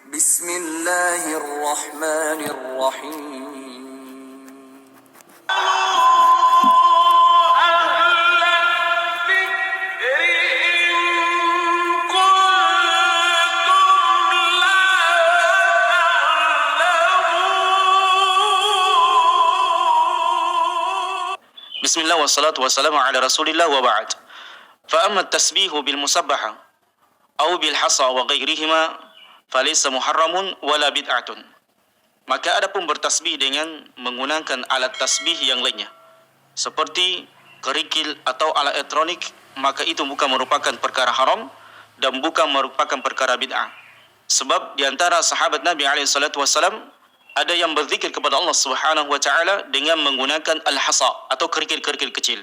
بسم الله الرحمن الرحيم Bismillah wassalatu wassalamu ala rasulillah wa ba'd. Fa'amma at-tasbihu bil musabbaha aw bil hasa wa ghairihima falaysa muharramun wala bid'atun. Maka adapun bertasbih dengan menggunakan alat tasbih yang lainnya seperti kerikil atau alat elektronik, maka itu bukan merupakan perkara haram dan bukan merupakan perkara bid'ah. Sebab di antara sahabat Nabi alaihi salatu wasallam ada yang berzikir kepada Allah Subhanahu wa taala dengan menggunakan al-hasa atau kerikil-kerikil kecil,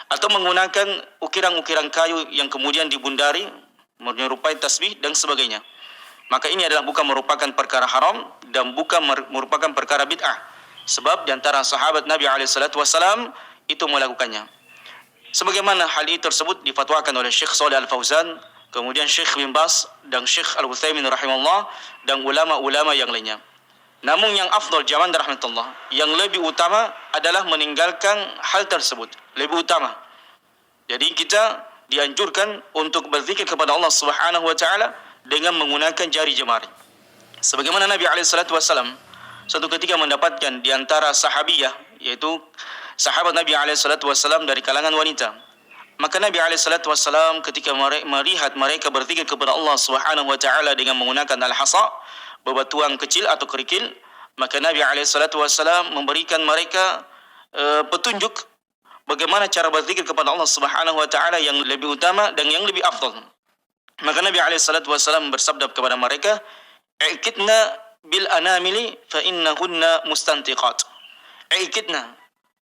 atau menggunakan ukiran-ukiran kayu yang kemudian dibundari menyerupai tasbih dan sebagainya. Maka ini adalah bukan merupakan perkara haram dan bukan merupakan perkara bid'ah. Sebab di antara sahabat Nabi alaihi salatu wasallam itu melakukannya. Sebagaimana hal ini tersebut difatwakan oleh Syekh Shalih Al-Fauzan, kemudian Syekh bin Baz dan Syekh Al-Utsaimin rahimahullah dan ulama-ulama yang lainnya. Namun yang afdal jaman rahmatullah, yang lebih utama adalah meninggalkan hal tersebut. Lebih utama. Jadi kita dianjurkan untuk berzikir kepada Allah Subhanahu wa taala dengan menggunakan jari jemari. Sebagaimana Nabi alaihi salatu wasallam suatu ketika mendapatkan di antara sahabiyah, yaitu sahabat Nabi alaihi salatu wasallam dari kalangan wanita. Maka Nabi alaihi salatu wasallam ketika melihat mereka berzikir kepada Allah Subhanahu wa taala dengan menggunakan al-hasa, bebatuan kecil atau kerikil, maka Nabi alaihi salatu wasallam memberikan mereka petunjuk bagaimana cara berzikir kepada Allah Subhanahu wa taala yang lebih utama dan yang lebih afdal. Maka Nabi alaihi salatu wasallam bersabda kepada mereka, "I'kidna bil anamili fa innahunna mustantiqat." I'kidna,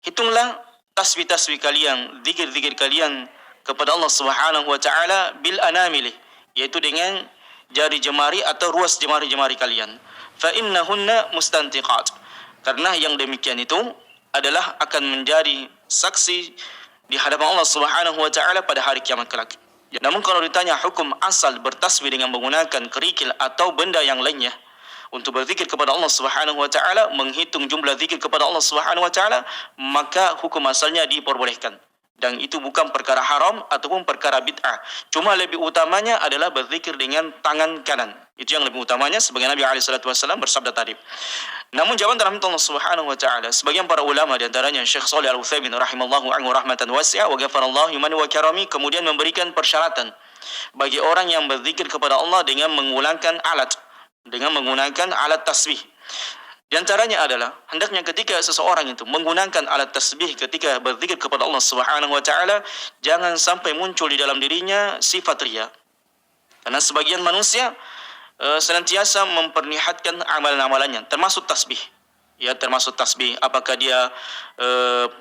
hitunglah tasbih-tasbih kalian, zikir-zikir kalian kepada Allah Subhanahu wa taala bil anamili, yaitu dengan jari jemari atau ruas jemari-jemari kalian. Fa innahunna mustantiqat. Karena yang demikian itu adalah akan menjadi saksi di hadapan Allah Subhanahu wa taala pada hari kiamat kelak. Namun kalau ditanya hukum asal bertasbih dengan menggunakan kerikil atau benda yang lainnya untuk berzikir kepada Allah Subhanahu wa taala, menghitung jumlah zikir kepada Allah Subhanahu wa taala, maka hukum asalnya diperbolehkan. Dan itu bukan perkara haram ataupun perkara bid'ah. Cuma lebih utamanya adalah berzikir dengan tangan kanan. Itu yang lebih utamanya, sebagai Nabi alaihi salatu wasallam bersabda tadi. Namun jawaban rahmatullah Subhanahu wa taala, sebagian para ulama di antaranya Syekh Shalih Al-Utsaimin rahimallahu anhu rahmatan wasi'ah wa ghafarallahu liman wa karami, kemudian memberikan persyaratan bagi orang yang berzikir kepada Allah dengan menggunakan alat tasbih. Di antaranya adalah hendaknya ketika seseorang itu menggunakan alat tasbih ketika berzikir kepada Allah Subhanahu wa taala, jangan sampai muncul di dalam dirinya sifat riya. Karena sebagian manusia senantiasa memperlihatkan amalan-amalannya, termasuk tasbih. Ya, termasuk tasbih. Apakah dia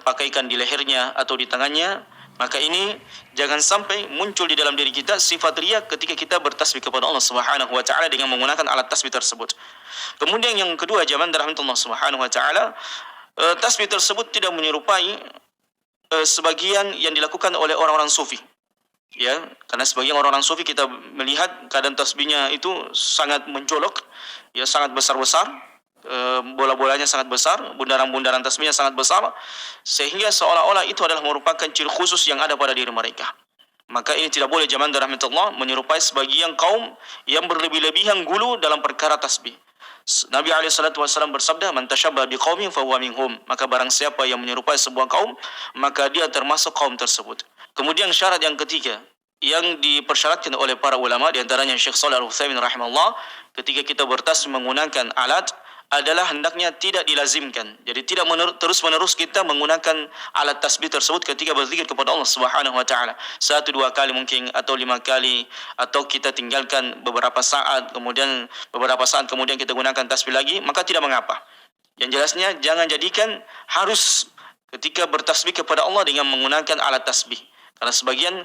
pakaikan di lehernya atau di tangannya? Maka ini jangan sampai muncul di dalam diri kita sifat riya ketika kita bertasbih kepada Allah Subhanahu wa taala dengan menggunakan alat tasbih tersebut. Kemudian yang kedua, jaman rahmatullah Subhanahu wa taala, tasbih tersebut tidak menyerupai sebagian yang dilakukan oleh orang-orang sufi. Ya, karena sebagian orang-orang sufi kita melihat keadaan tasbihnya itu sangat mencolok, ya sangat besar-besar, bola-bolanya sangat besar, bundaran-bundaran tasbihnya sangat besar, sehingga seolah-olah itu adalah merupakan ciri khusus yang ada pada diri mereka. Maka ini tidak boleh jaman rahmatullah menyerupai sebagian kaum yang berlebih-lebihan gulu dalam perkara tasbih. Nabi alaihi salatu wasallam bersabda, "Man tashabbaha biqaumin fahuwa minhum." Maka barang siapa yang menyerupai sebuah kaum, maka dia termasuk kaum tersebut. Kemudian syarat yang ketiga yang dipersyaratkan oleh para ulama, di antaranya Syekh Shalih Al-Utsaimin rahimahullah, ketika kita bertasbih menggunakan alat adalah hendaknya tidak dilazimkan. Jadi tidak terus-menerus kita menggunakan alat tasbih tersebut ketika berzikir kepada Allah Subhanahu wa taala. 1-2 kali mungkin atau 5 kali, atau kita tinggalkan beberapa saat, kemudian beberapa saat kemudian kita gunakan tasbih lagi, maka tidak mengapa. Yang jelasnya jangan jadikan harus ketika bertasbih kepada Allah dengan menggunakan alat tasbih. Karena sebagian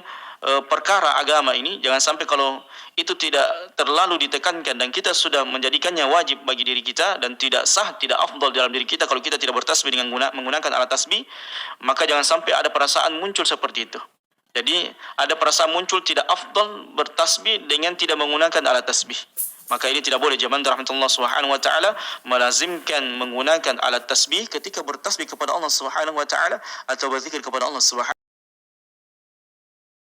perkara agama ini jangan sampai kalau itu tidak terlalu ditekankan dan kita sudah menjadikannya wajib bagi diri kita dan tidak sah, tidak afdal dalam diri kita kalau kita tidak bertasbih dengan menggunakan alat tasbih, maka jangan sampai ada perasaan muncul seperti itu. Jadi ada perasaan muncul tidak afdal bertasbih dengan tidak menggunakan alat tasbih. Maka ini tidak boleh jemaah rahmatullah subhanahu wa ta'ala melazimkan menggunakan alat tasbih ketika bertasbih kepada Allah subhanahu wa ta'ala atau berzikir kepada Allah subhanahu